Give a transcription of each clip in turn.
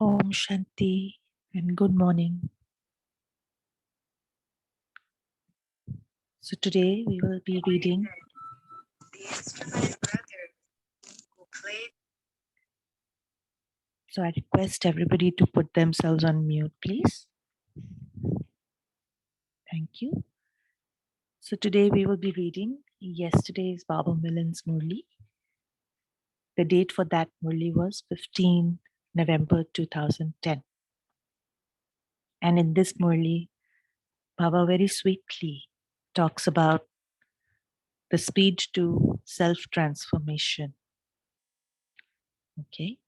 Om Shanti and good morning. So today we will be reading The instrument brother who played. So I request everybody to put themselves on mute, please. Thank you. So today we will be reading yesterday's Baba Milan's Murli. The date for that Murli was 15 November 2010. And in this Murli, Baba very sweetly talks about the speed to self-transformation. Okay.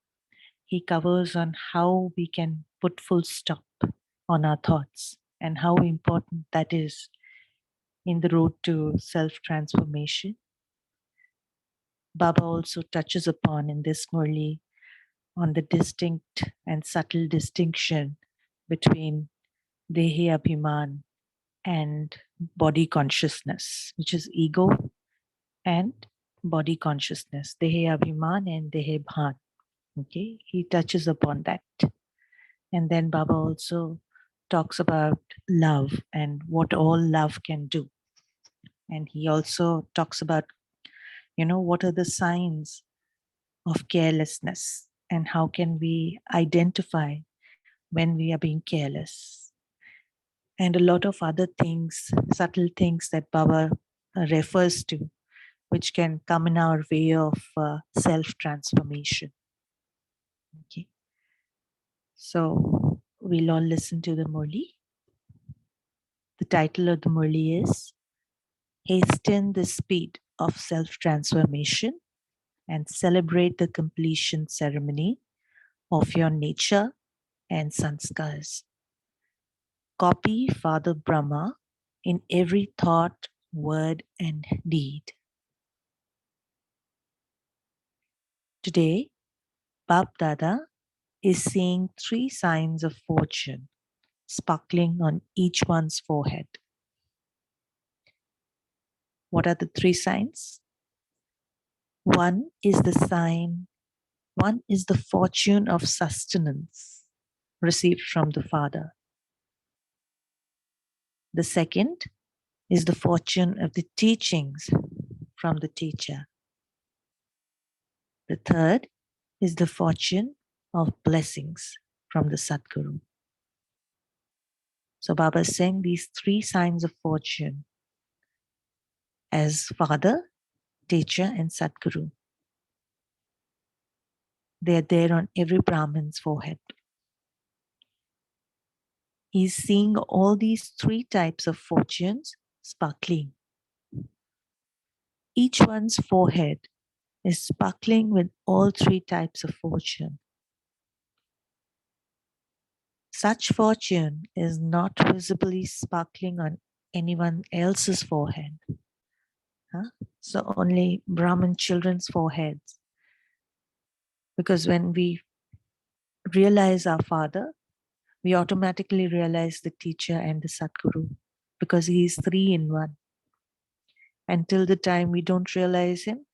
He covers on how we can put full stop on our thoughts and how important that is in the road to self-transformation. Baba also touches upon in this Murli on the distinct and subtle distinction between Dehi Abhiman and body consciousness, which is ego and body consciousness, Dehi Abhiman and Dehi Bhan. Okay, he touches upon that. And then Baba also talks about love and what all love can do. And he also talks about, what are the signs of carelessness and how can we identify when we are being careless. And a lot of other things, subtle things that Baba refers to, which can come in our way of self-transformation. Okay. So we'll all listen to the Murli. The title of the Murli is Hasten the Speed of Self-Transformation and Celebrate the Completion Ceremony of Your Nature and Sanskars. Copy Father Brahma in every thought, word, and deed. Today, BapDada is seeing 3 signs of fortune sparkling on each one's forehead. What are the 3 signs? One is the fortune of sustenance received from the Father. The second is the fortune of the teachings from the teacher. The third is the fortune of blessings from the Sadguru. So Baba is saying these 3 signs of fortune as Father, Teacher, and Sadguru. They are there on every Brahmin's forehead. He's seeing all these 3 types of fortunes sparkling. Each one's forehead is sparkling with all 3 types of fortune. Such fortune is not visibly sparkling on anyone else's forehead. So only Brahmin children's foreheads. Because when we realize our Father, we automatically realize the teacher and the Sadguru because he is 3 in 1. Until the time we don't realize him,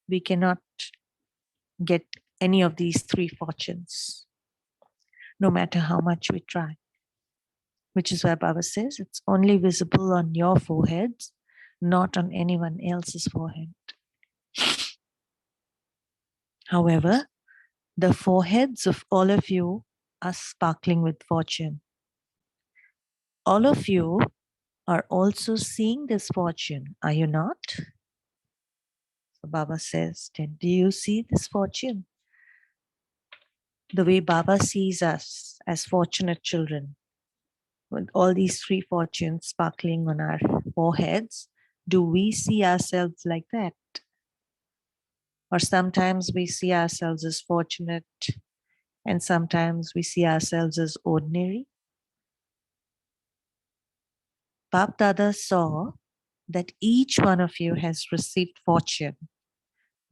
we cannot get any of these 3 fortunes, no matter how much we try. Which is why Baba says it's only visible on your foreheads, not on anyone else's forehead. However, the foreheads of all of you are sparkling with fortune. All of you are also seeing this fortune, are you not? So Baba says, do you see this fortune? The way Baba sees us as fortunate children, with all these 3 fortunes sparkling on our foreheads, do we see ourselves like that? Or sometimes we see ourselves as fortunate and sometimes we see ourselves as ordinary. BapDada saw that each one of you has received fortune,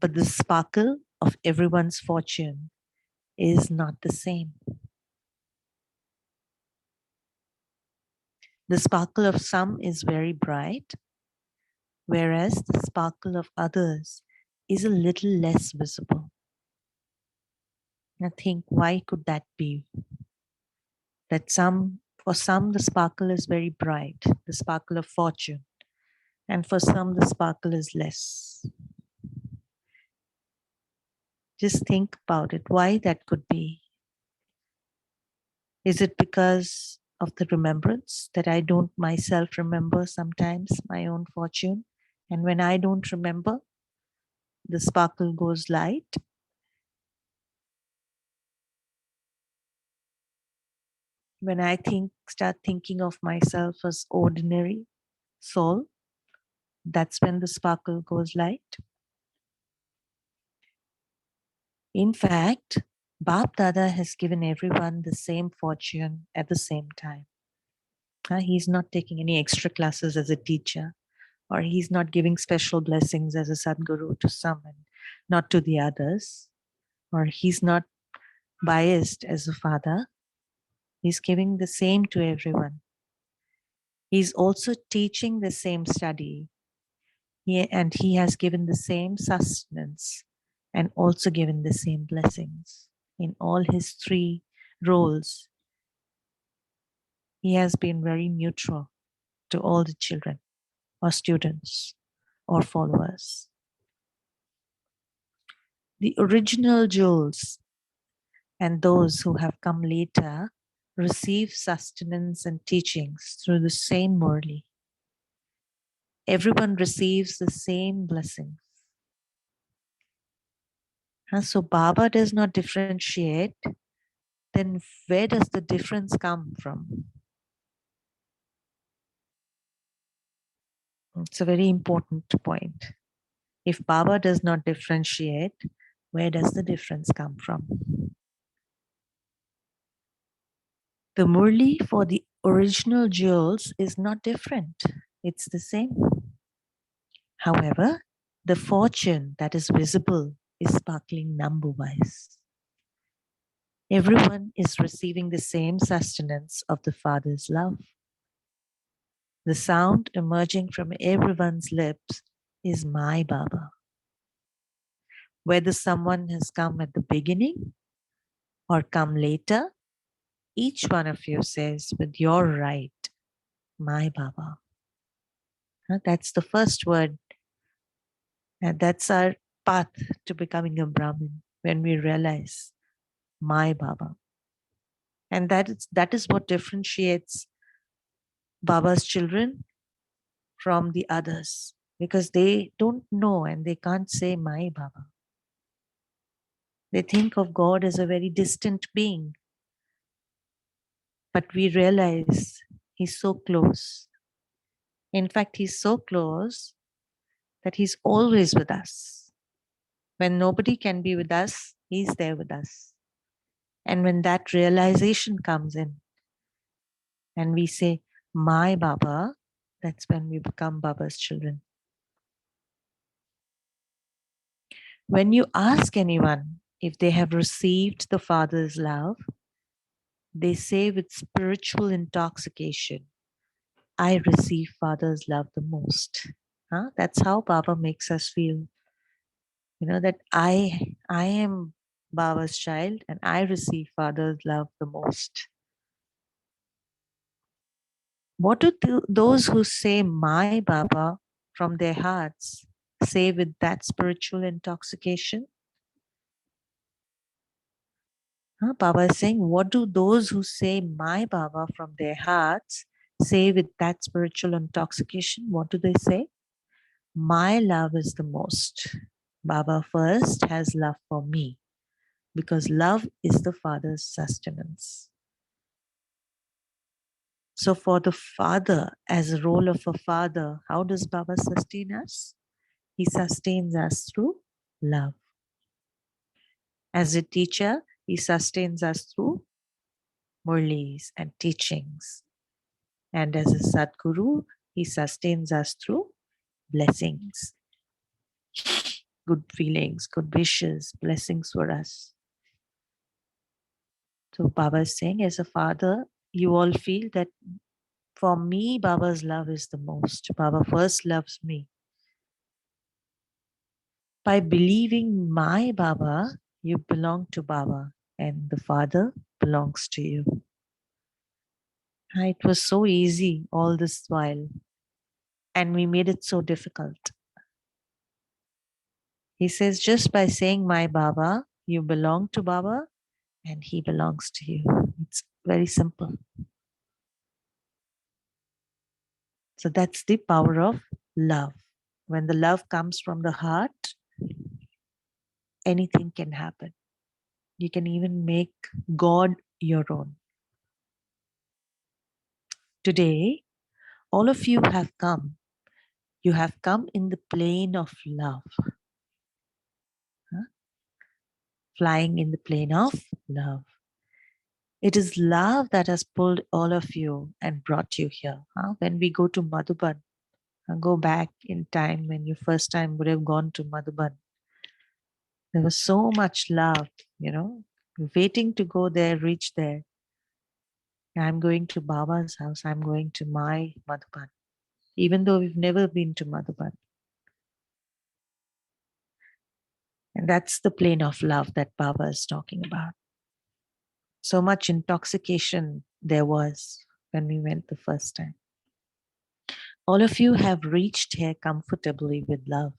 but the sparkle of everyone's fortune is not the same. The sparkle of some is very bright, whereas the sparkle of others is a little less visible. Now think, why could that be? That for some, the sparkle is very bright, the sparkle of fortune, and for some, the sparkle is less. Just think about it, why that could be. Is it because of the remembrance that I don't myself remember sometimes my own fortune? And when I don't remember, the sparkle goes light. When I start thinking of myself as ordinary soul, that's when the sparkle goes light. In fact, BapDada has given everyone the same fortune at the same time. He's not taking any extra classes as a teacher, or he's not giving special blessings as a Sadguru to some and not to the others, or he's not biased as a father. He's giving the same to everyone. He's also teaching the same study, and he has given the same sustenance and also given the same blessings. In all his three roles, he has been very neutral to all the children or students or followers. The original jewels and those who have come later receive sustenance and teachings through the same Murli. Everyone receives the same blessings. So Baba does not differentiate. Then where does the difference come from? It's a very important point. If Baba does not differentiate, where does the difference come from? The Murli for the original jewels is not different. It's the same. However, the fortune that is visible is sparkling number-wise. Everyone is receiving the same sustenance of the Father's love. The sound emerging from everyone's lips is my Baba. Whether someone has come at the beginning or come later, each one of you says with your right, my Baba. That's the first word. And that's our path to becoming a Brahmin, when we realize my Baba. And that is what differentiates Baba's children from the others, because they don't know and they can't say my Baba. They think of God as a very distant being. But we realize he's so close. In fact, he's so close that he's always with us. When nobody can be with us, he's there with us. And when that realization comes in and we say, my Baba, that's when we become Baba's children. When you ask anyone if they have received the Father's love, they say with spiritual intoxication, I receive Father's love the most. That's how Baba makes us feel. That I am Baba's child and I receive Father's love the most. What do those who say my Baba from their hearts say with that spiritual intoxication? Baba is saying, what do those who say my Baba from their hearts say with that spiritual intoxication? What do they say? My love is the most. Baba first has love for me, because love is the Father's sustenance. So for the Father, as a role of a father, how does Baba sustain us? He sustains us through love. As a teacher, he sustains us through murlis and teachings. And as a Sadguru, he sustains us through blessings, good feelings, good wishes, blessings for us. So Baba is saying, as a father, you all feel that for me, Baba's love is the most. Baba first loves me. By believing my Baba, you belong to Baba. and the Father belongs to you. It was so easy all this while, and we made it so difficult. He says, just by saying my Baba, you belong to Baba, and he belongs to you. It's very simple. So that's the power of love. When the love comes from the heart, anything can happen. You can even make God your own. Today, all of you have come. You have come in the plane of love. Huh? Flying in the plane of love. It is love that has pulled all of you and brought you here. Huh? When we go to Madhuban, go back in time when you first time would have gone to Madhuban, there was so much love, waiting to go there, reach there. I'm going to Baba's house. I'm going to my Madhuban, even though we've never been to Madhuban. And that's the plane of love that Baba is talking about. So much intoxication there was when we went the first time. All of you have reached here comfortably with love.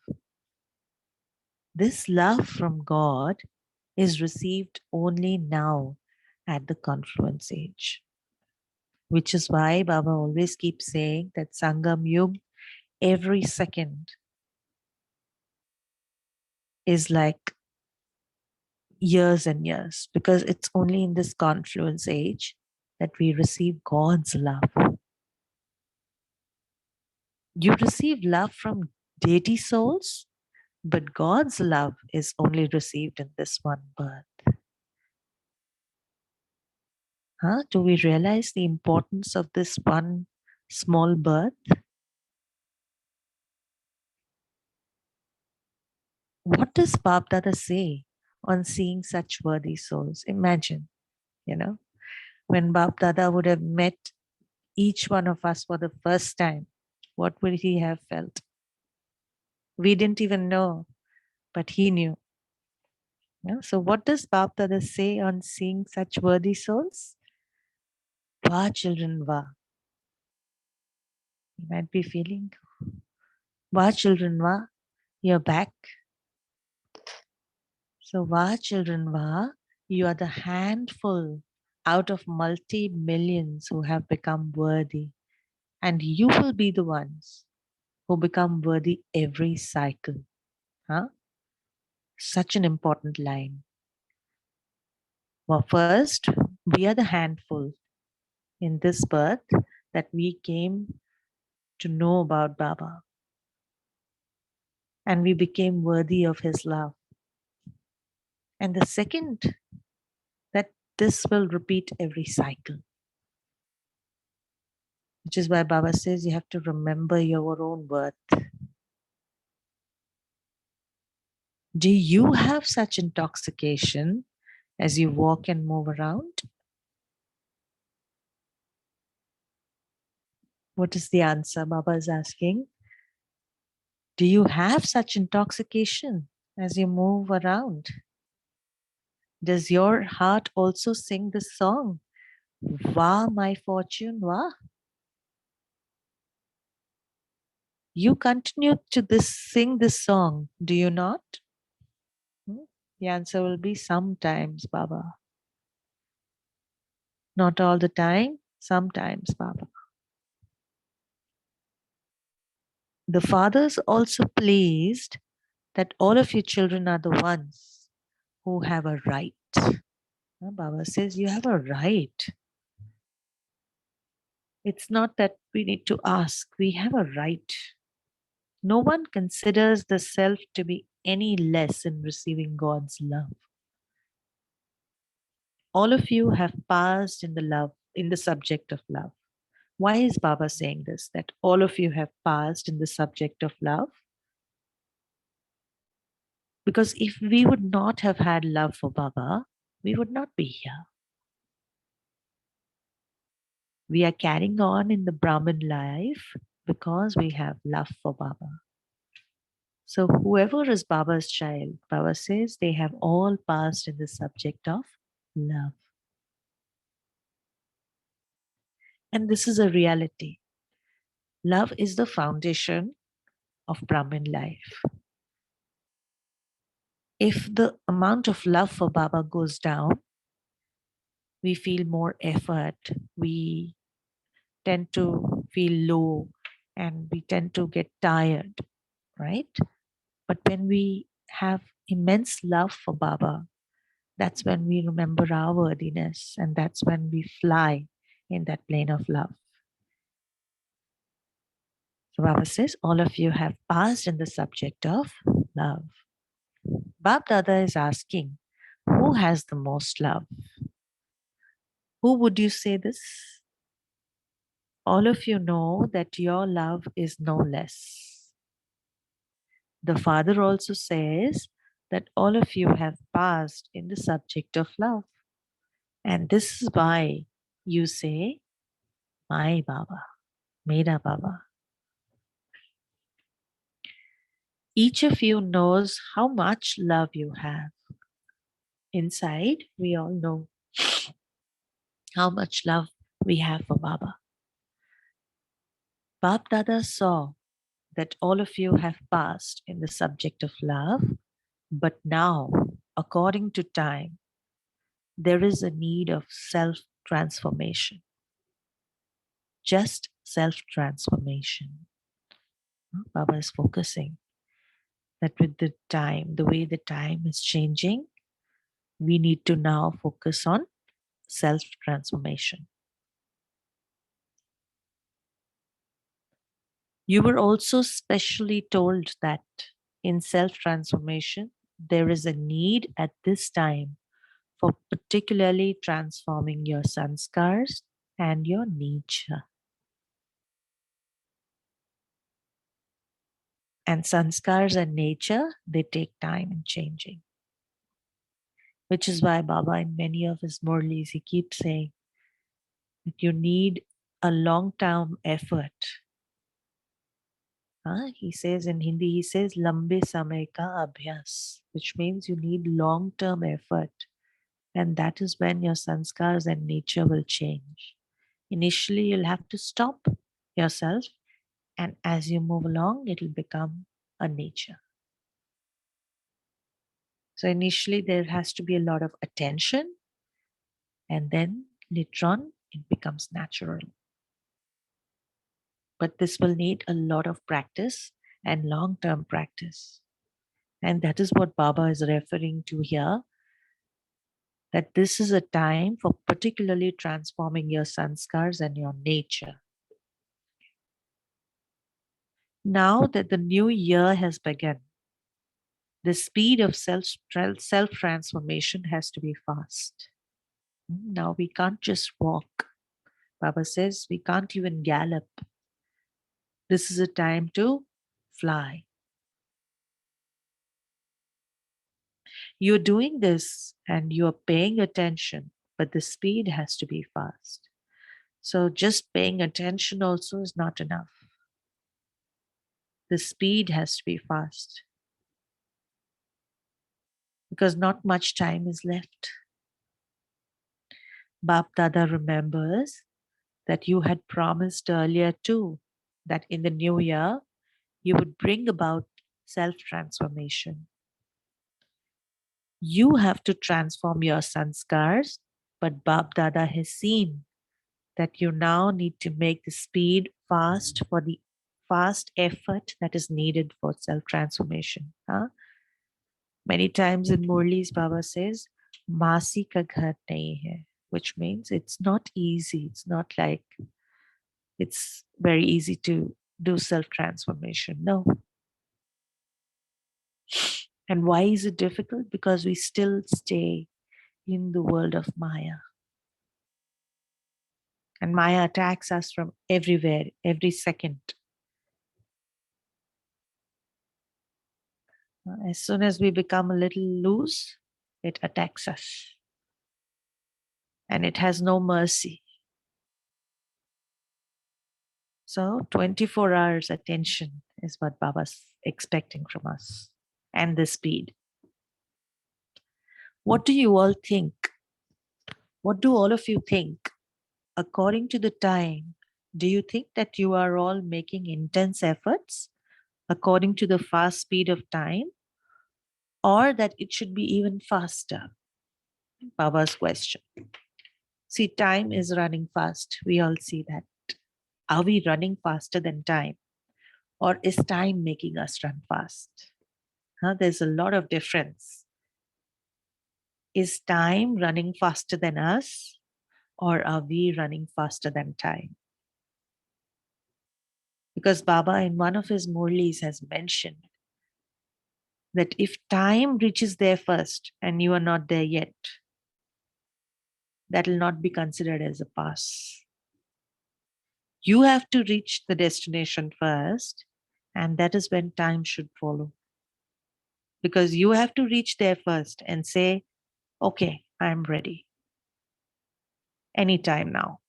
This love from God is received only now at the confluence age, which is why Baba always keeps saying that Sangam Yug, every second is like years and years, because it's only in this confluence age that we receive God's love. You receive love from deity souls, but God's love is only received in this one birth. Do we realize the importance of this one small birth? What does BapDada say on seeing such worthy souls? Imagine, when BapDada would have met each one of us for the first time, what would he have felt? We didn't even know, but he knew. So what does BapDada say on seeing such worthy souls? Va children, va. You might be feeling, va children, va, you're back. So va children, va, you are the handful out of multi-millions who have become worthy. And you will be the ones who become worthy every cycle. Such an important line. Well, first, we are the handful in this birth that we came to know about Baba. And we became worthy of his love. And the second, that this will repeat every cycle. Which is why Baba says you have to remember your own birth. Do you have such intoxication as you walk and move around? What is the answer Baba is asking? Do you have such intoxication as you move around? Does your heart also sing the song, Va, my fortune, Va? You continue to sing this song, do you not? The answer will be sometimes, Baba. Not all the time, sometimes, Baba. The Father is also pleased that all of you children are the ones who have a right. Baba says you have a right. It's not that we need to ask, we have a right. No one considers the self to be any less in receiving God's love. All of you have passed in the subject of love. Why is Baba saying this? That all of you have passed in the subject of love? Because if we would not have had love for Baba, we would not be here. We are carrying on in the Brahmin life because we have love for Baba. So whoever is Baba's child, Baba says they have all passed in the subject of love. And this is a reality. Love is the foundation of Brahmin life. If the amount of love for Baba goes down, we feel more effort. We tend to feel low and we tend to get tired, right? But when we have immense love for Baba, that's when we remember our worthiness and that's when we fly in that plane of love. So Baba says, all of you have passed in the subject of love. BapDada is asking, who has the most love? Who would you say this? All of you know that your love is no less. The Father also says that all of you have passed in the subject of love. And this is why you say, my Baba, Mera Baba. Each of you knows how much love you have. Inside, we all know how much love we have for Baba. BapDada saw that all of you have passed in the subject of love, but now, according to time, there is a need of self transformation. Just self transformation. Baba is focusing that with the time, the way the time is changing, we need to now focus on self transformation. You were also specially told that in self transformation, there is a need at this time for particularly transforming your sanskars and your nature. And sanskars and nature, they take time in changing. Which is why Baba, in many of his Murlis, he keeps saying that you need a long-term effort. He says in Hindi, he says, Lambe samay ka abhyas, which means you need long-term effort. And that is when your sanskars and nature will change. Initially, you'll have to stop yourself, and as you move along, it'll become a nature. So initially, there has to be a lot of attention, and then later on, it becomes natural. But this will need a lot of practice and long term practice. And that is what Baba is referring to here, that this is a time for particularly transforming your sanskars and your nature. Now that the new year has begun, the speed of self transformation has to be fast. Now we can't just walk. Baba says we can't even gallop. This is a time to fly. You're doing this and you're paying attention, but the speed has to be fast. So just paying attention also is not enough. The speed has to be fast because not much time is left. BapDada remembers that you had promised earlier too that in the new year you would bring about self transformation. You have to transform your sanskars, but BapDada has seen that you now need to make the speed fast for the fast effort that is needed for self transformation. Many times in Murli's, Baba says, Masi ka ghar nahi hai, which means it's not easy. It's not like it's very easy to do self transformation. No. And why is it difficult? Because we still stay in the world of Maya. And Maya attacks us from everywhere, every second. As soon as we become a little loose, it attacks us. And it has no mercy. So 24 hours attention is what Baba's expecting from us. And the speed. What do you all think? What do all of you think? According to the time, do you think that you are all making intense efforts according to the fast speed of time, or that it should be even faster? Baba's question. See, time is running fast. We all see that. Are we running faster than time? Or is time making us run fast? There's a lot of difference. Is time running faster than us, or are we running faster than time? Because Baba, in one of his Murlis, has mentioned that if time reaches there first and you are not there yet, that will not be considered as a pass. You have to reach the destination first, and that is when time should follow. Because you have to reach there first and say, okay, I'm ready. Anytime now.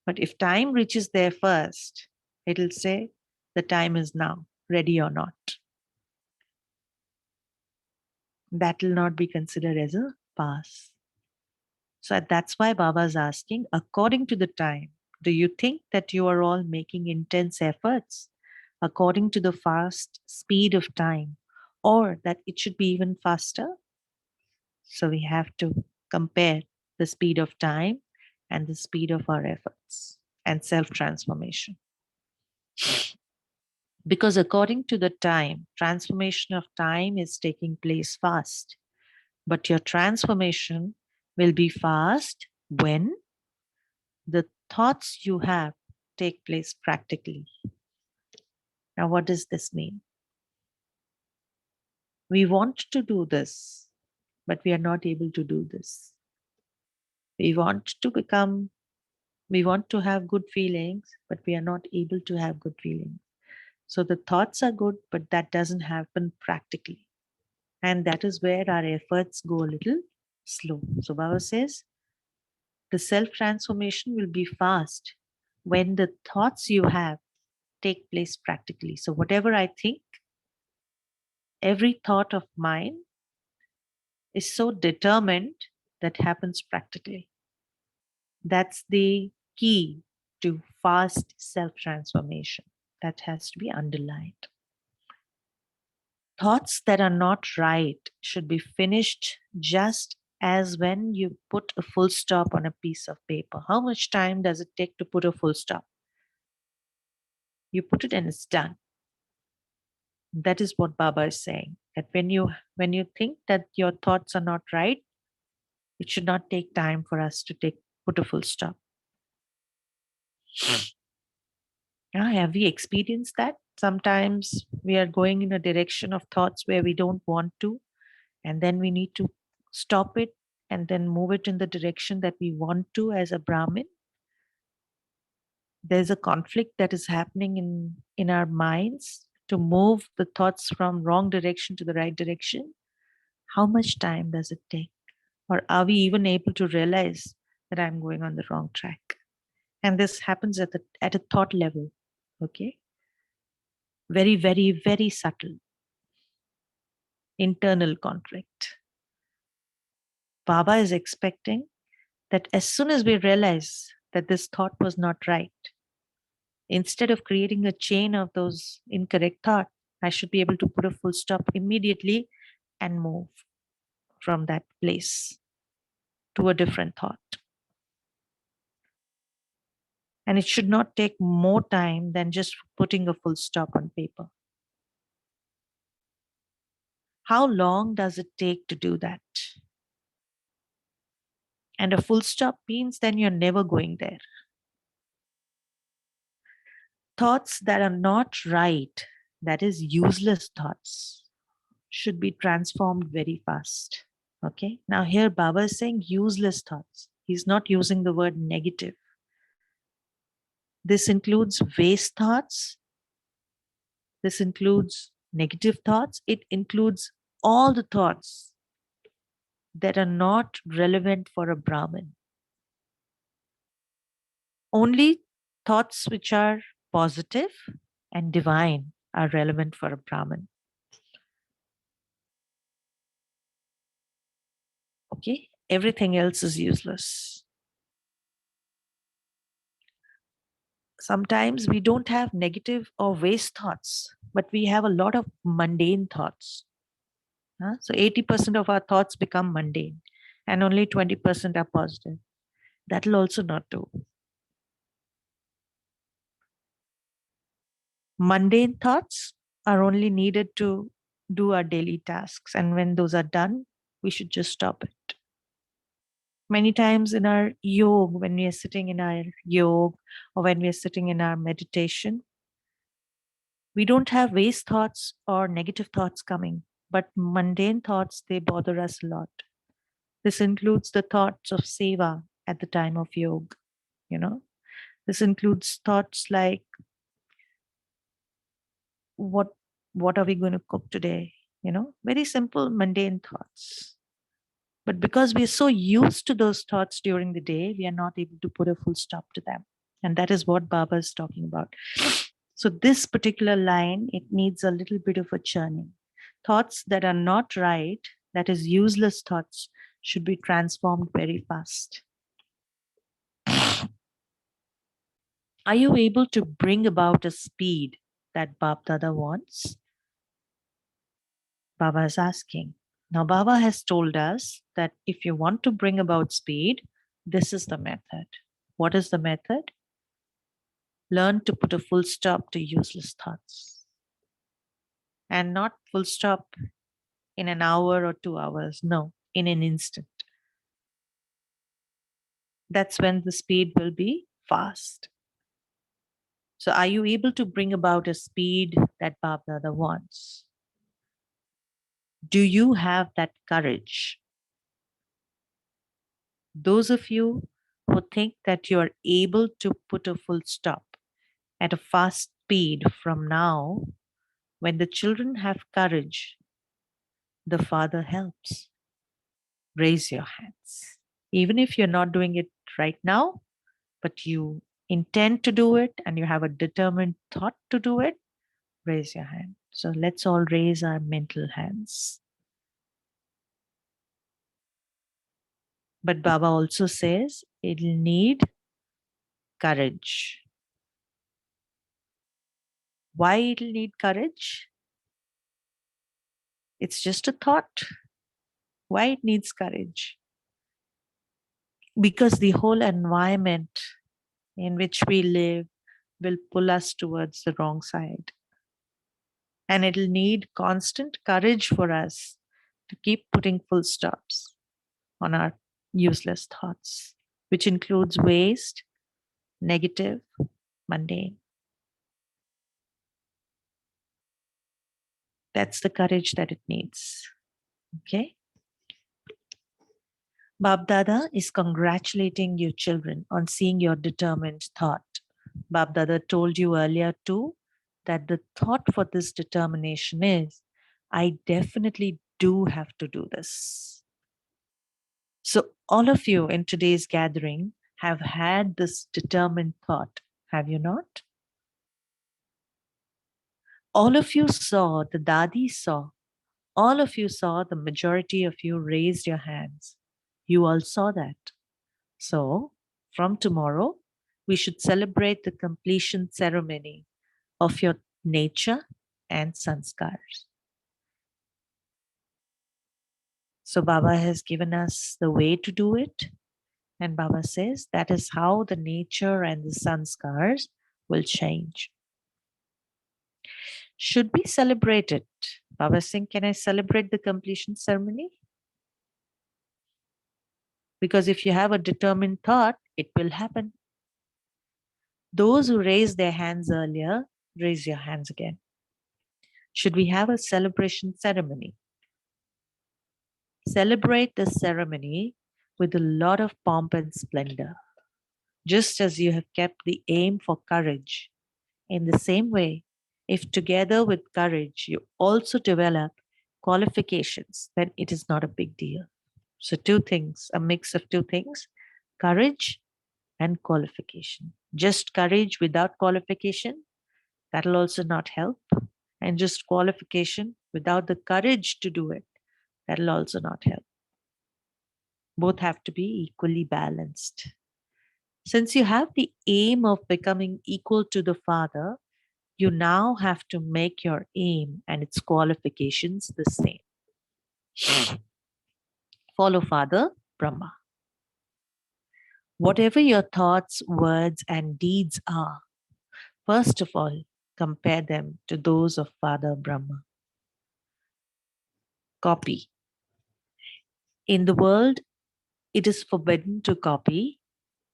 But if time reaches there first, it'll say, the time is now, ready or not. That will not be considered as a pass. So that's why Baba is asking, according to the time, do you think that you are all making intense efforts according to the fast speed of time, or that it should be even faster? So we have to compare the speed of time and the speed of our efforts and self-transformation. Because according to the time, transformation of time is taking place fast. But your transformation will be fast when the thoughts you have take place practically. Now, what does this mean? We want to do this, but we are not able to do this. We want to have good feelings, but we are not able to have good feelings. So the thoughts are good, but that doesn't happen practically. And that is where our efforts go a little slow. So Baba says, the self-transformation will be fast when the thoughts you have take place practically. So whatever I think, every thought of mine is so determined that happens practically. That's the key to fast self-transformation. That has to be underlined. Thoughts that are not right should be finished just as when you put a full stop on a piece of paper. How much time does it take to put a full stop? You put it and it's done. That is what Baba is saying. That when you think that your thoughts are not right, it should not take time for us to put a full stop. Have we experienced that? Sometimes we are going in a direction of thoughts where we don't want to, and then we need to stop it and then move it in the direction that we want to as a Brahmin. There's a conflict that is happening in our minds to move the thoughts from wrong direction to the right direction. How much time does it take? Or are we even able to realize that I'm going on the wrong track? And this happens at a thought level, okay? Very, very, very subtle internal conflict. Baba is expecting that as soon as we realize that this thought was not right, instead of creating a chain of those incorrect thoughts, I should be able to put a full stop immediately and move from that place to a different thought. And it should not take more time than just putting a full stop on paper. How long does it take to do that? And a full stop means then you're never going there. Thoughts that are not right, that is useless thoughts, should be transformed very fast. Okay. Now here Baba is saying useless thoughts. He's not using the word negative. This includes waste thoughts. This includes negative thoughts. It includes all the thoughts that are not relevant for a Brahmin. Only thoughts which are positive and divine are relevant for a Brahmin. Okay. everything else is useless. Sometimes we don't have negative or waste thoughts, but we have a lot of mundane thoughts. So 80% of our thoughts become mundane and only 20% are positive. That will also not do. Mundane thoughts are only needed to do our daily tasks. And when those are done, we should just stop it. Many times in our yoga, when we are sitting in our yoga or when we are sitting in our meditation, we don't have waste thoughts or negative thoughts coming, but mundane thoughts, they bother us a lot. This includes the thoughts of seva at the time of yoga, you know. This includes thoughts like what what are we going to cook today? Very simple, mundane thoughts. But because we are so used to those thoughts during the day, we are not able to put a full stop to them. And that is what Baba is talking about. So this particular line, it needs a little bit of a churning. Thoughts that are not right, that is useless thoughts, should be transformed very fast. Are you able to bring about a speed that BapDada wants? Baba is asking. Now, Baba has told us that if you want to bring about speed, this is the method. What is the method? Learn to put a full stop to useless thoughts. And not full stop in an hour or 2 hours. No, in an instant. That's when the speed will be fast. So, are you able to bring about a speed that BapDada wants? Do you have that courage? Those of you who think that you are able to put a full stop at a fast speed from now, when the children have courage, the Father helps. Raise your hands. Even if you're not doing it right now, but you intend to do it and you have a determined thought to do it, raise your hand. So let's all raise our mental hands. But Baba also says it'll need courage. Why it'll need courage? It's just a thought. Why it needs courage? Because the whole environment in which we live will pull us towards the wrong side. And it'll need constant courage for us to keep putting full stops on our useless thoughts, which includes waste, negative, mundane. That's the courage that it needs. Okay? BapDada is congratulating you children on seeing your determined thought. BapDada told you earlier too that the thought for this determination is, I definitely do have to do this. So all of you in today's gathering have had this determined thought, have you not? All of you saw, the Dadi saw, all of you saw, the majority of you raised your hands. You all saw that. So from tomorrow, we should celebrate the completion ceremony of your nature and sanskars. So Baba has given us the way to do it. And Baba says that is how the nature and the sanskars will change. Should we celebrate it? Baba saying, can I celebrate the completion ceremony? Because if you have a determined thought, it will happen. Those who raised their hands earlier, raise your hands again. Should we have a celebration ceremony? Celebrate the ceremony with a lot of pomp and splendor. Just as you have kept the aim for courage, in the same way, if together with courage you also develop qualifications, then it is not a big deal. So, two things, a mix of two things, courage and qualification. Just courage without qualification, that'll also not help. And just qualification without the courage to do it, that'll also not help. Both have to be equally balanced. Since you have the aim of becoming equal to the Father, you now have to make your aim and its qualifications the same. Follow Father Brahma. Whatever your thoughts, words, and deeds are, first of all, compare them to those of Father Brahma. Copy. In the world, it is forbidden to copy,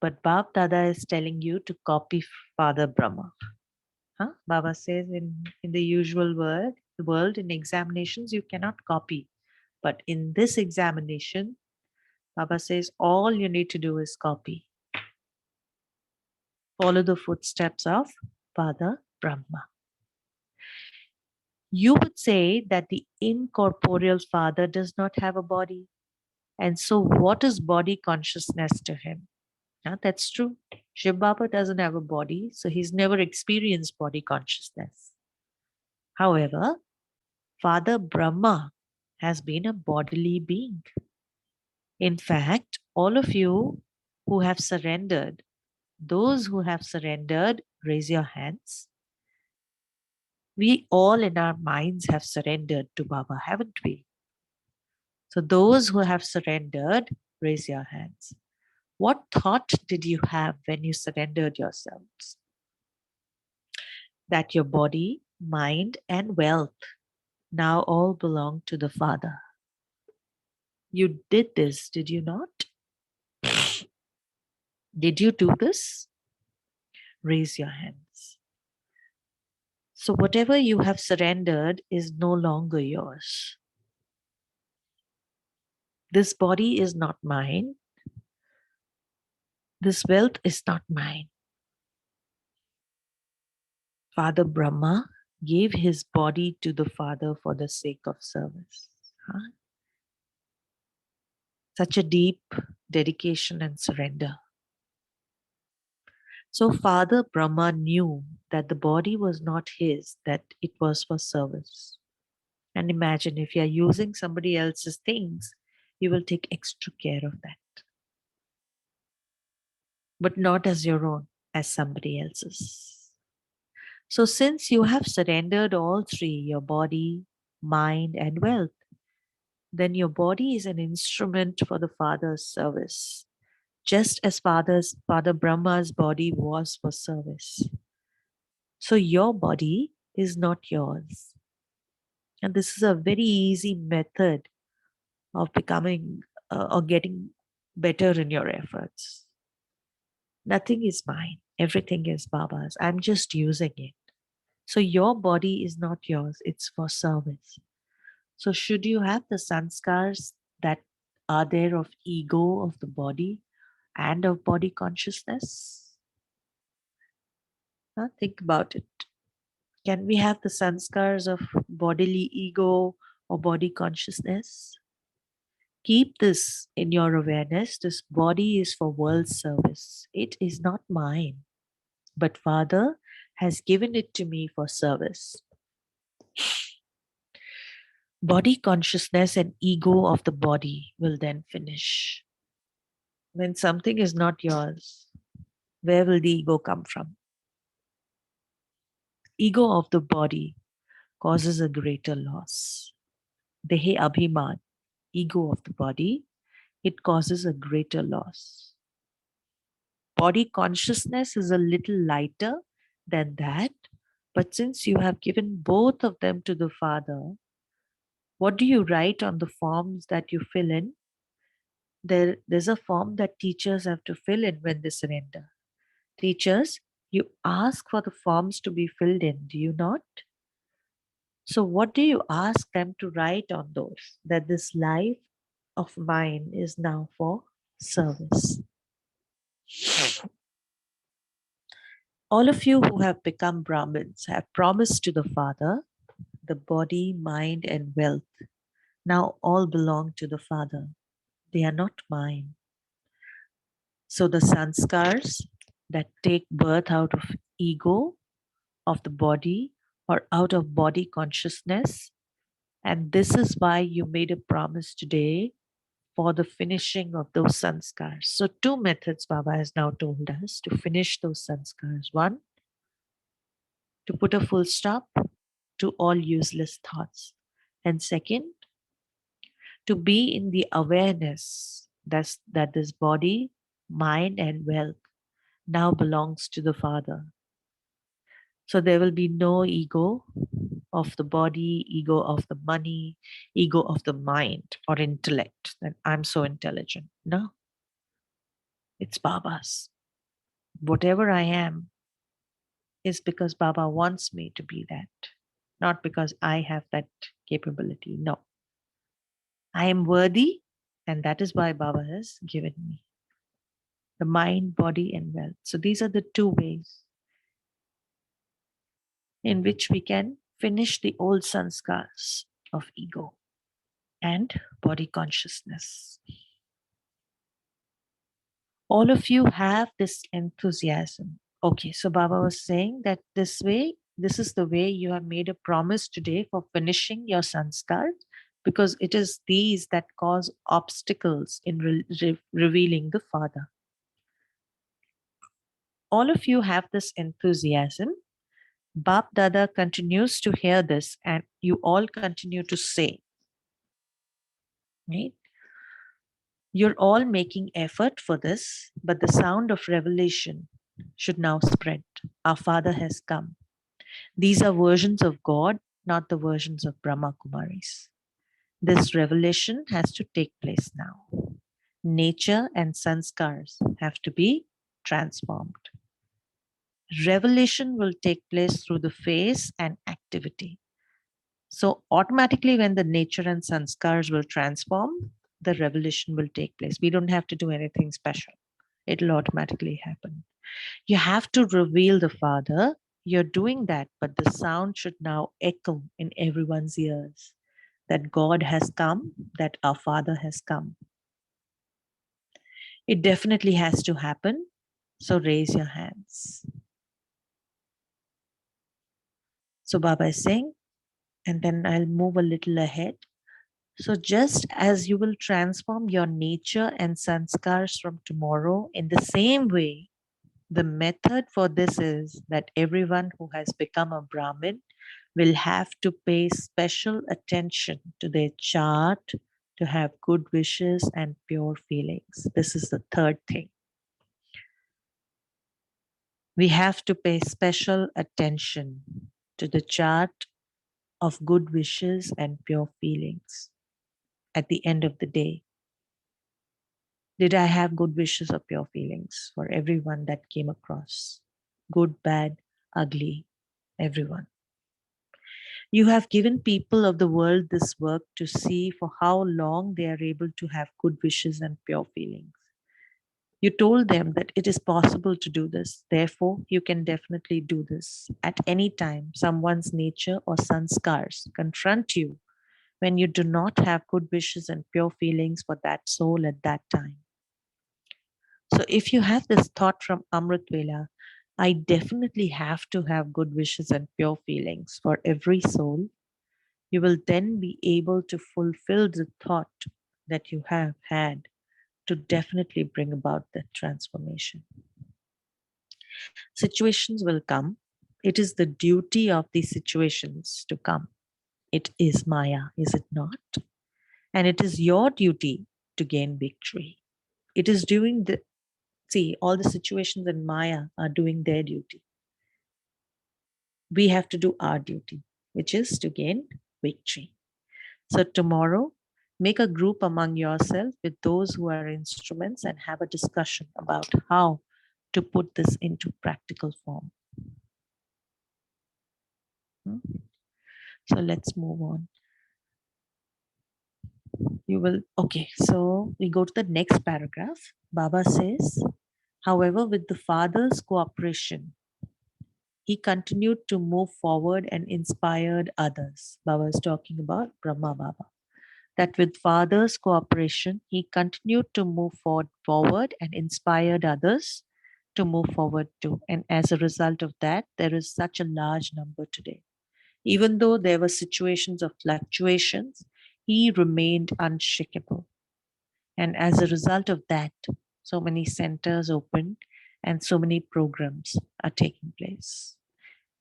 but BapDada is telling you to copy Father Brahma. Huh? Baba says in the usual world, in examinations, you cannot copy. But in this examination, Baba says all you need to do is copy. Follow the footsteps of Father Brahma. You would say that the incorporeal Father does not have a body. And so, what is body consciousness to him? That's true. Shiv Baba doesn't have a body, so he's never experienced body consciousness. However, Father Brahma has been a bodily being. In fact, all of you who have surrendered, those who have surrendered, raise your hands. We all in our minds have surrendered to Baba, haven't we? So, those who have surrendered, raise your hands. What thought did you have when you surrendered yourselves? That your body, mind, and wealth now all belong to the Father. You did this, did you not? Did you do this? Raise your hands. So, whatever you have surrendered is no longer yours. This body is not mine. This wealth is not mine. Father Brahma gave his body to the Father for the sake of service. Such a deep dedication and surrender. So Father Brahma knew that the body was not his, that it was for service. And imagine if you are using somebody else's things, you will take extra care of that. But not as your own, as somebody else's. So since you have surrendered all three, your body, mind, and wealth, then your body is an instrument for the Father's service, just as Father Brahma's body was for service. So your body is not yours. And this is a very easy method of becoming or getting better in your efforts. Nothing is mine. Everything is Baba's. I'm just using it. So your body is not yours. It's for service. So should you have the sanskars that are there of ego of the body and of body consciousness? Think about it. Can we have the sanskars of bodily ego or body consciousness? Keep this in your awareness. This body is for world service. It is not mine, but Father has given it to me for service. Body consciousness and ego of the body will then finish. When something is not yours, where will the ego come from? Ego of the body causes a greater loss. Dehe abhiman, ego of the body, it causes a greater loss. Body consciousness is a little lighter than that, but since you have given both of them to the Father, what do you write on the forms that you fill in? There's a form that teachers have to fill in when they surrender. Teachers, you ask for the forms to be filled in, do you not? So, what do you ask them to write on those? That this life of mine is now for service. All of you who have become Brahmins have promised to the Father the body, mind, and wealth. Now all belong to the Father. They are not mine. So the sanskars that take birth out of ego, of the body, or out of body consciousness, and this is why you made a promise today, for the finishing of those sanskars. So, two methods Baba has now told us to finish those sanskars. One, to put a full stop to all useless thoughts. And second, to be in the awareness that this body, mind, and wealth now belongs to the Father. So there will be no ego of the body, ego of the money, ego of the mind or intellect, that I'm so intelligent. No, it's Baba's. Whatever I am is because Baba wants me to be that, not because I have that capability. No, I am worthy, and that is why Baba has given me the mind, body, and wealth. So these are the two ways in which we can finish the old sanskars of ego and body consciousness. All of you have this enthusiasm. Okay, so Baba was saying that this way, this is the way you have made a promise today for finishing your sanskars, because it is these that cause obstacles in revealing the Father. All of you have this enthusiasm. BapDada continues to hear this, and you all continue to say, right? You're all making effort for this, but the sound of revelation should now spread. Our Father has come. These are versions of God, not the versions of Brahma Kumaris. This revelation has to take place now. Nature and sanskars have to be transformed. Revelation will take place through the face and activity. So automatically when the nature and sanskars will transform, the revelation will take place. We don't have to do anything special. It'll automatically happen. You have to reveal the Father. You're doing that, but the sound should now echo in everyone's ears that God has come, that our Father has come. It definitely has to happen. So raise your hands. So Baba is saying, and then I'll move a little ahead. So just as you will transform your nature and sanskars from tomorrow, in the same way, the method for this is that everyone who has become a Brahmin will have to pay special attention to their chart to have good wishes and pure feelings. This is the third thing. We have to pay special attention to the chart of good wishes and pure feelings at the end of the day. Did I have good wishes or pure feelings for everyone that came across? Good, bad, ugly, everyone. You have given people of the world this work to see for how long they are able to have good wishes and pure feelings. You told them that it is possible to do this. Therefore, you can definitely do this. At any time, someone's nature or sanskars confront you when you do not have good wishes and pure feelings for that soul at that time. So if you have this thought from Amrit Vela, I definitely have to have good wishes and pure feelings for every soul, you will then be able to fulfill the thought that you have had to definitely bring about that transformation. Situations will come. It is the duty of these situations to come. It is Maya, is it not? And it is your duty to gain victory. It is doing the, see, all the situations in Maya are doing their duty. We have to do our duty, which is to gain victory. So tomorrow, make a group among yourself with those who are instruments and have a discussion about how to put this into practical form. So let's move on. You will, okay, so we go to the next paragraph. Baba says, however, with the Father's cooperation, he continued to move forward and inspired others. Baba is talking about Brahma Baba. That with Father's cooperation, he continued to move forward and inspired others to move forward too. And as a result of that, there is such a large number today. Even though there were situations of fluctuations, he remained unshakable. And as a result of that, so many centers opened and so many programs are taking place.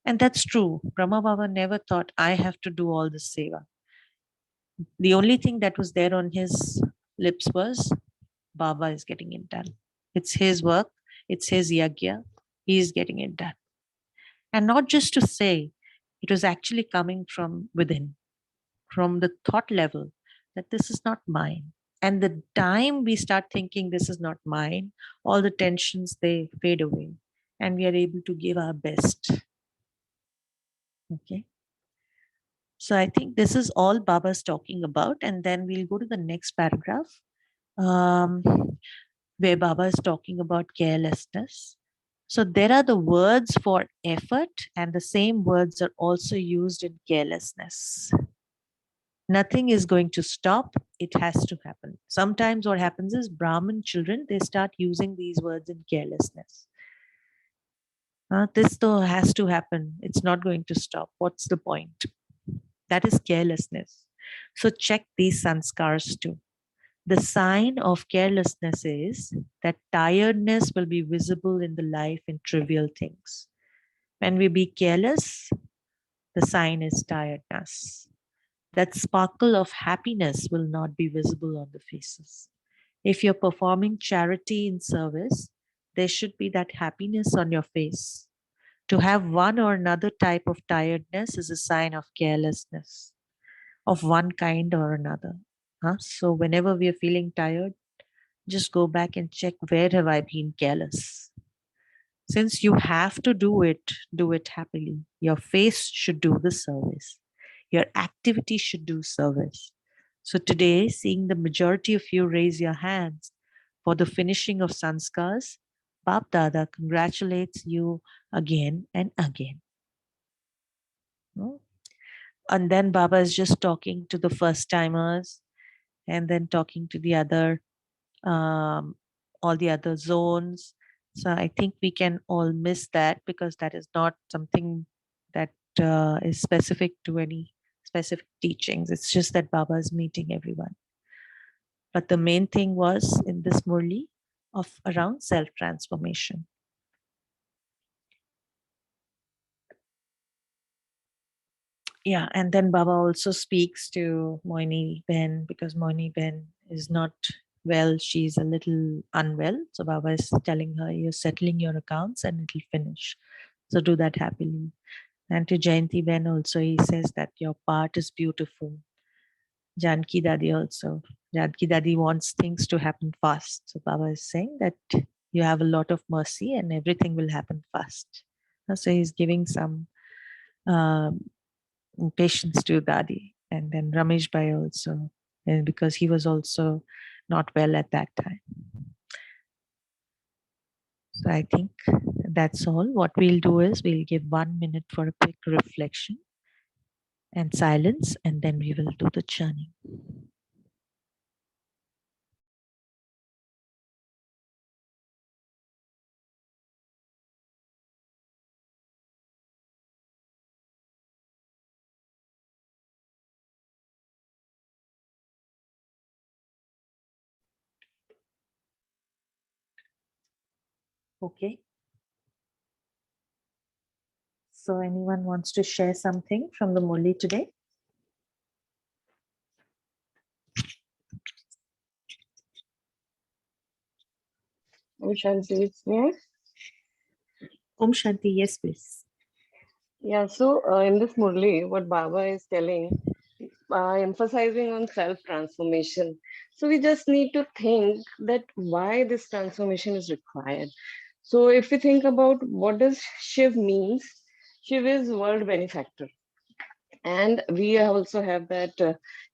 And that's true. Brahma Baba never thought, I have to do all this seva. The only thing that was there on his lips was, Baba is getting it done. It's his work, it's his yagya, he is getting it done. And not just to say, it was actually coming from within, from the thought level that this is not mine. And the time we start thinking this is not mine, all the tensions they fade away and we are able to give our best. Okay. So I think this is all Baba's talking about. And then we'll go to the next paragraph, um, where Baba is talking about carelessness. So there are the words for effort, and the same words are also used in carelessness. Nothing is going to stop, it has to happen. Sometimes what happens is Brahmin children, they start using these words in carelessness. This though has to happen, it's not going to stop. What's the point? That is carelessness. So check these sanskars too. The sign of carelessness is that tiredness will be visible in the life in trivial things. When we be careless, the sign is tiredness. That sparkle of happiness will not be visible on the faces. If you're performing charity in service, there should be that happiness on your face. To have one or another type of tiredness is a sign of carelessness of one kind or another. So whenever we are feeling tired, just go back and check, where have I been careless? Since you have to do it happily. Your face should do the service. Your activity should do service. So today, seeing the majority of you raise your hands for the finishing of sanskars, BapDada congratulates you again and again. No? And then Baba is just talking to the first timers and then talking to the other, all the other zones. So I think we can all miss that because that is not something that is specific to any specific teachings. It's just that Baba is meeting everyone. But the main thing was in this Murli of around self-transformation. Yeah, and then Baba also speaks to Moini Ben because Moini Ben is not well. She's a little unwell. So Baba is telling her, you're settling your accounts and it'll finish. So do that happily. And to Jayanti Ben also, he says that your part is beautiful. Janki Dadi also. Janki Dadi wants things to happen fast. So Baba is saying that you have a lot of mercy and everything will happen fast. So he's giving some patience to Dadi. And then Ramesh Bhai also, and because he was also not well at that time. So I think that's all. What we'll do is we'll give 1 minute for a quick reflection and silence, and then we will do the churning. Okay. So anyone wants to share something from the Murli today? Om Shanti, it's me. Om Shanti, yes, please. Yeah, so in this Murli, what Baba is telling, emphasizing on self-transformation. So we just need to think that why this transformation is required. So if we think about what does Shiv means, Shiv is world benefactor. And we also have that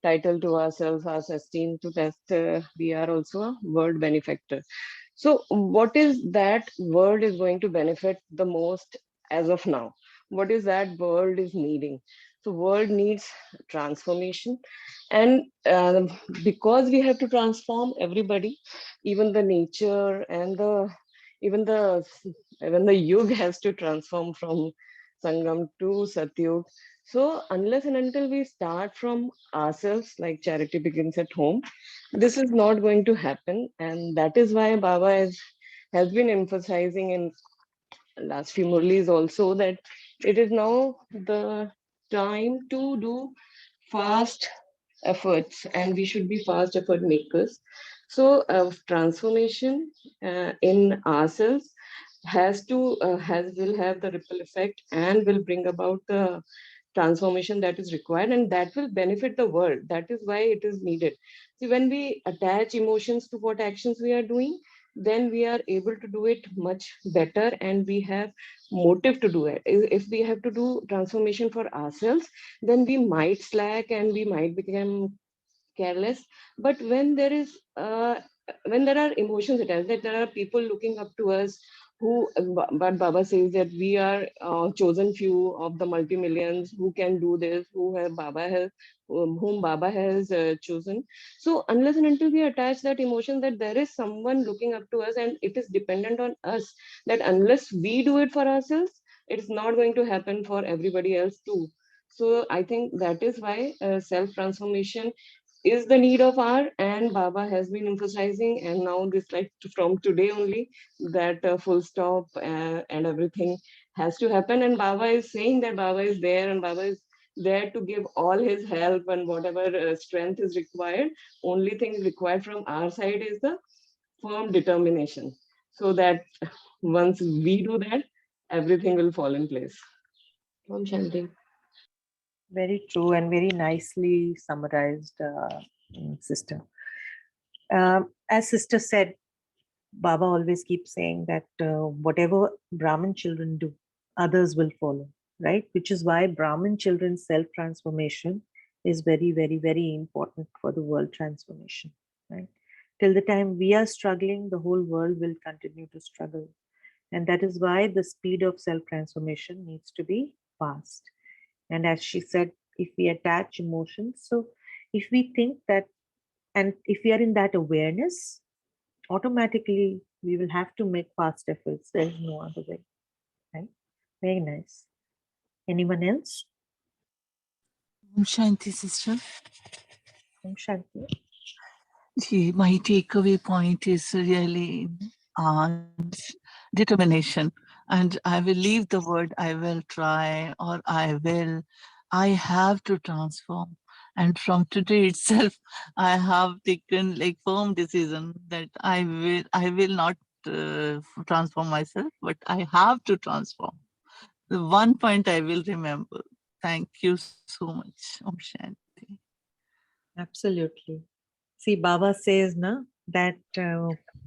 title to ourselves, our esteem to test. We are also a world benefactor. So what is that world is going to benefit the most as of now? What is that world is needing? So world needs transformation. And because we have to transform everybody, even the nature and even the even the yug has to transform from Sangam to Satyug. So unless and until we start from ourselves, like charity begins at home, this is not going to happen. And that is why Baba has been emphasizing in last few Murlis also that it is now the time to do fast efforts, and we should be fast effort makers. So transformation in ourselves has will have the ripple effect and will bring about the transformation that is required, and that will benefit the world. That is why it is needed. See, when we attach emotions to what actions we are doing, then we are able to do it much better, and we have motive to do it. If we have to do transformation for ourselves, then we might slack and we might become careless. But when there are emotions attached, that there are people looking up to us, who but Baba says that we are chosen few of the multi-millions who can do this, whom Baba has chosen. So unless and until we attach that emotion that there is someone looking up to us and it is dependent on us, that unless we do it for ourselves, it's not going to happen for everybody else too. So I think that is why self transformation is the need of hour, and Baba has been emphasizing, and now this, like from today only, that full stop and everything has to happen. And Baba is saying that Baba is there, and Baba is there to give all his help and whatever strength is required. Only thing required from our side is the firm determination, so that once we do that, everything will fall in place. Om Shanti. Very true and very nicely summarized, sister. As sister said, Baba always keeps saying that whatever Brahmin children do, others will follow, right? Which is why Brahmin children's self transformation is very, very, very important for the world transformation, right? Till the time we are struggling, the whole world will continue to struggle. And that is why the speed of self transformation needs to be fast. And as she said, if we attach emotions, so if we think that, and if we are in that awareness, automatically we will have to make fast efforts. There is no other way, right? Very nice. Anyone else? Om Shanti, sister. Om Shanti. My takeaway point is really determination. And I will leave the word I will try or I will. I have to transform. And from today itself, I have taken like firm decision that I will not transform myself, but I have to transform. The one point I will remember. Thank you so much. Om Shanti. Absolutely. See, Baba says na that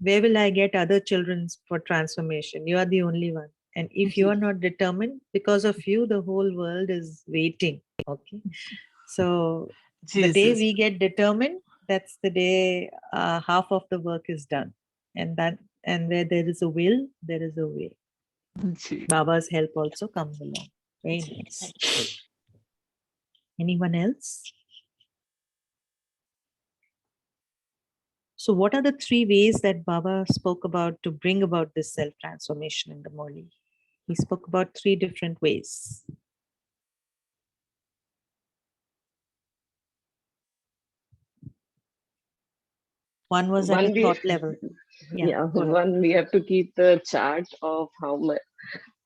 where will I get other children for transformation? You are the only one. And if you are not determined, because of you, the whole world is waiting. Okay. So the day Jesus. we get determined, that's the day half of the work is done. And where there is a will, there is a way. Baba's help also comes along. Very nice. Anyone else? So, what are the three ways that Baba spoke about to bring about this self transformation in the Murli? He spoke about three different ways. One was at a One we, thought level. yeah, Go ahead. one we have to keep the chart of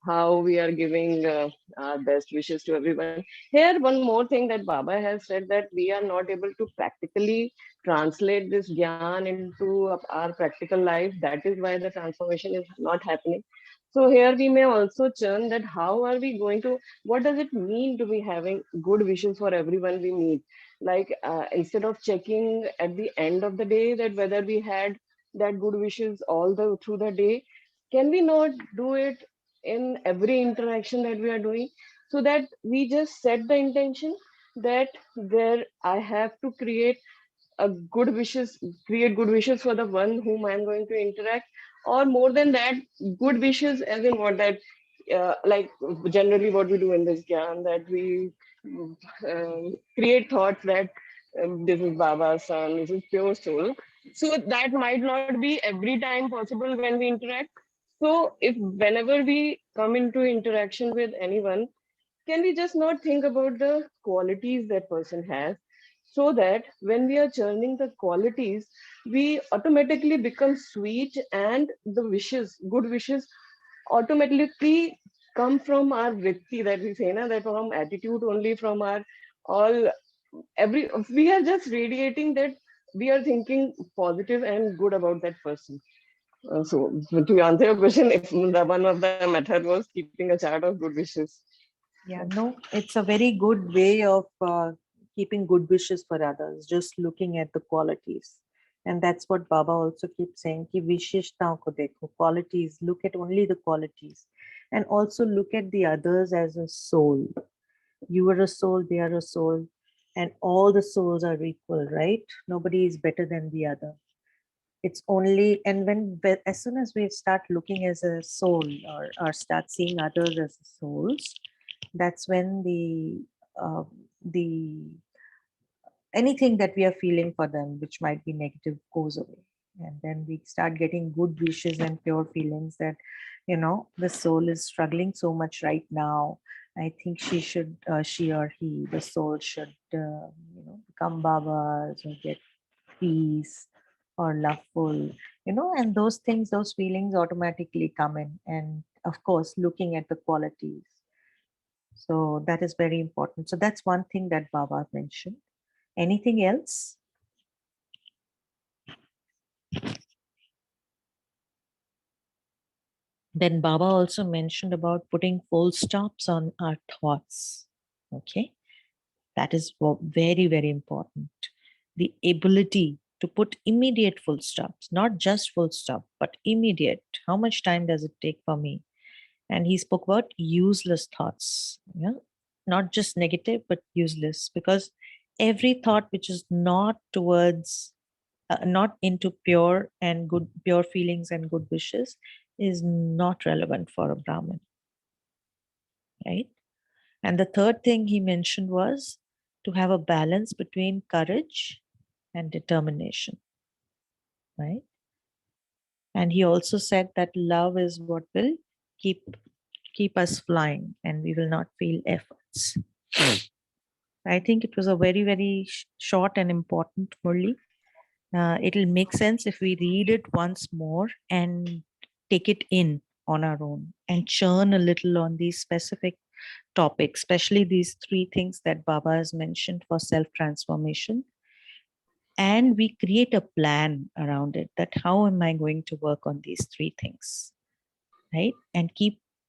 how we are giving our best wishes to everyone. Here, one more thing that Baba has said, that we are not able to practically translate this gyan into our practical life. That is why the transformation is not happening. So here we may also churn that how are we going to, what does it mean to be having good wishes for everyone we meet? Like instead of checking at the end of the day that whether we had that good wishes all the through the day, can we not do it in every interaction that we are doing, so that we just set the intention that there I have to a good wishes create good wishes for the one whom I'm going to interact, or more than that, good wishes as in what that like generally what we do in this gyan, that we create thoughts that this is Baba's son, this is pure soul. So that might not be every time possible when we interact. So if whenever we come into interaction with anyone, can we just not think about the qualities that person has, so that when we are churning the qualities, we automatically become sweet, and the wishes, good wishes, automatically come from our vritti, that we say, na, that from attitude only, from our all, every, we are just radiating that we are thinking positive and good about that person. So to answer your question, if the one of the method was keeping a chart of good wishes. Yeah, no, it's a very good way of keeping good wishes for others, just looking at the qualities. And that's what Baba also keeps saying, ki visheshtaon ko dekho, qualities, look at only the qualities. And also look at the others as a soul. You are a soul, they are a soul, and all the souls are equal, right? Nobody is better than the other. It's only, and as soon as we start looking as a soul, or start seeing others as souls, that's when the anything that we are feeling for them, which might be negative, goes away. And then we start getting good wishes and pure feelings that, the soul is struggling so much right now. I think she or he, the soul should, become babas or get peace or loveful, and those things, those feelings automatically come in. And of course, looking at the qualities. So that is very important. So that's one thing that Baba mentioned. Anything else? Then Baba also mentioned about putting full stops on our thoughts. Okay. That is very, very important. The ability to put immediate full stops, not just full stop, but immediate. How much time does it take for me? And he spoke about useless thoughts. Yeah. Not just negative, but useless, because every thought which is not towards, not into pure and good, pure feelings and good wishes, is not relevant for a Brahmin, right? And the third thing he mentioned was to have a balance between courage and determination, right? And he also said that love is what will keep us flying, and we will not feel efforts. I think it was a very, very short and important Murli. It'll make sense if we read it once more and take it in on our own and churn a little on these specific topics, especially these three things that Baba has mentioned for self transformation. And we create a plan around it, that how am I going to work on these three things, right? And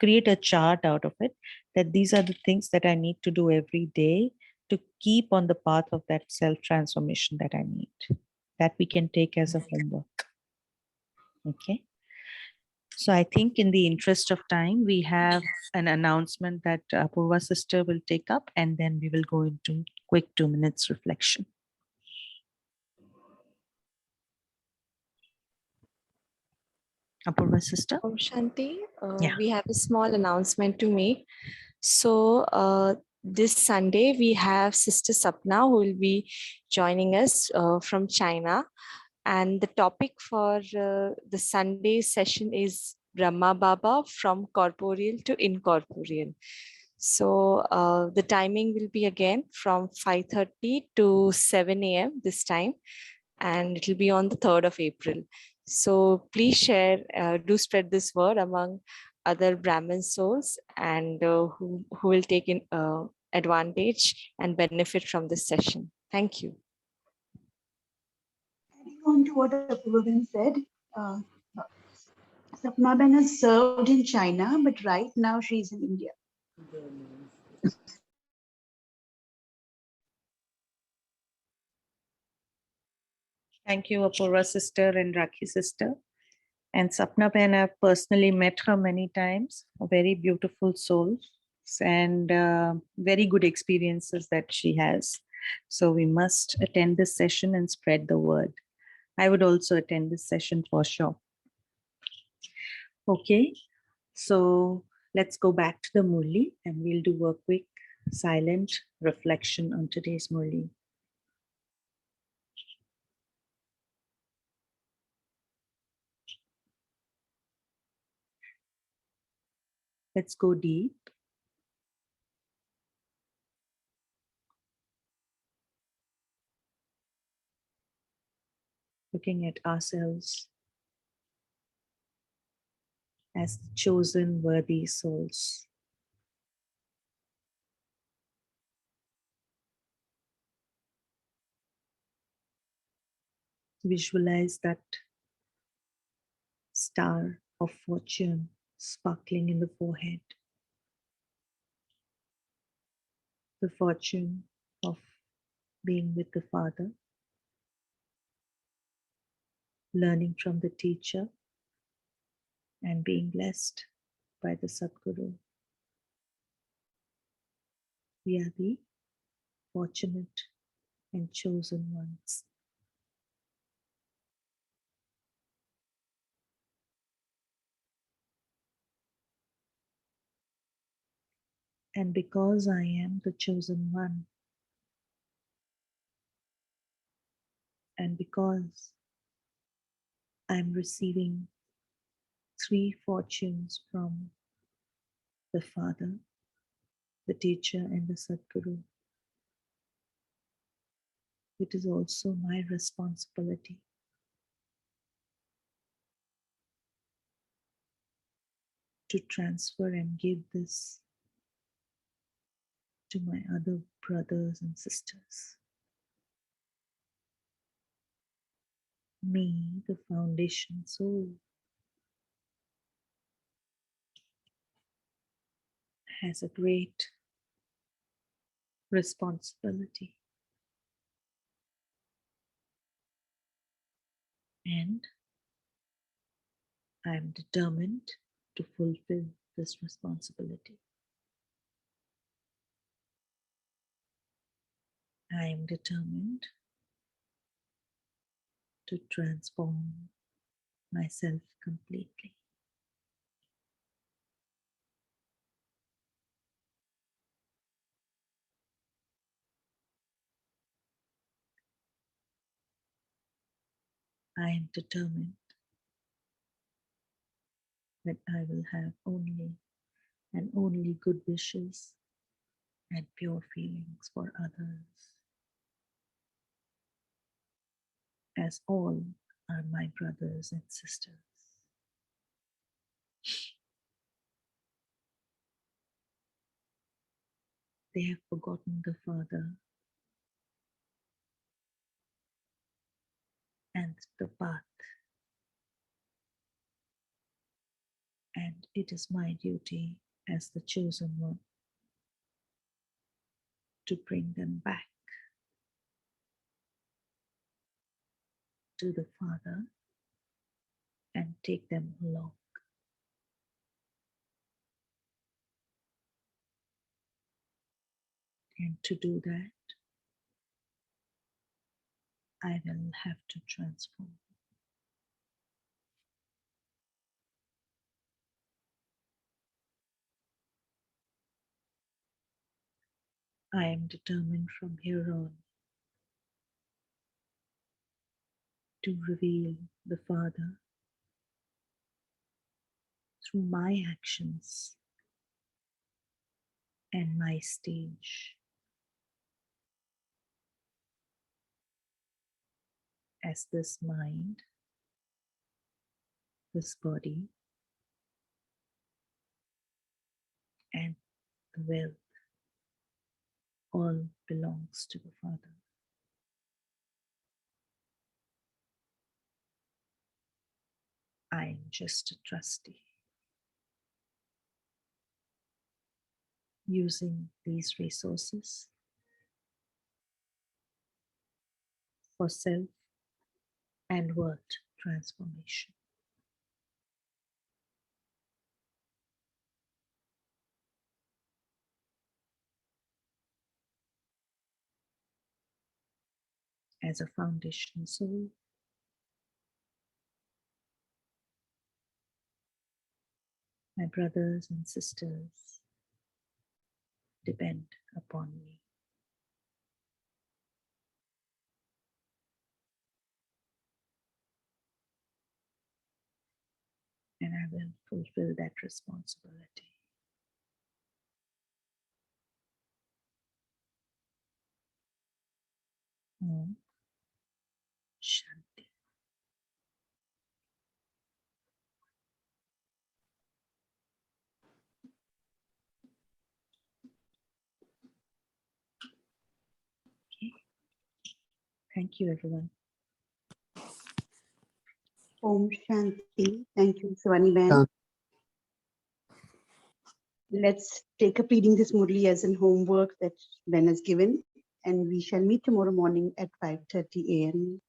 create a chart out of it, that these are the things that I need to do every day to keep on the path of that self transformation that I need, that we can take as a homework. Okay. So I think in the interest of time, we have an announcement that Apurva sister will take up, and then we will go into quick 2 minutes reflection. Apurva sister. Om Shanti, Yeah. we have a small announcement to make. So this Sunday, we have Sister Sapna who will be joining us from China. And the topic for the Sunday session is Brahma Baba, from corporeal to incorporeal. So the timing will be again from 5:30 to 7 a.m. this time, and it will be on the 3rd of April. So please share, do spread this word among other Brahmin souls, and who will take in advantage and benefit from this session. Thank you. Adding on to what Apurva said, Sapna Ben has served in China, but right now she's in India. Thank you, Apurva sister and Rakhi sister. And Sapna Ben, I've personally met her many times, a very beautiful soul, and very good experiences that she has. So we must attend this session and spread the word. I would also attend this session for sure. Okay, so let's go back to the Murli, and we'll do a quick silent reflection on today's Murli. Let's go deep. looking at ourselves as chosen worthy souls. Visualize that star of fortune sparkling in the forehead, the fortune of being with the Father, learning from the teacher, and being blessed by the Sadguru. We are the fortunate and chosen ones. And because I am the chosen one, and because I'm receiving three fortunes from the Father, the teacher, and the Sadguru, it is also my responsibility to transfer and give this to my other brothers and sisters. Me, the foundation soul, has a great responsibility, and I am determined to fulfill this responsibility. I am determined to transform myself completely. I am determined that I will have only and only good wishes and pure feelings for others, as all are my brothers and sisters. They have forgotten the Father and the path, and it is my duty as the chosen one to bring them back to the Father and take them along. And to do that, I will have to transform. I am determined from here on to reveal the Father through my actions and my stage as this mind, this body, and the wealth all belongs to the Father. I am just a trustee, using these resources for self and world transformation. As a foundation soul, my brothers and sisters depend upon me, and I will fulfill that responsibility. Om Shanti. Thank you, everyone. Om Shanti. Thank you, Swani Ben. Let's take up reading this Murli as an homework that Ben has given, and we shall meet tomorrow morning at 5:30 a.m.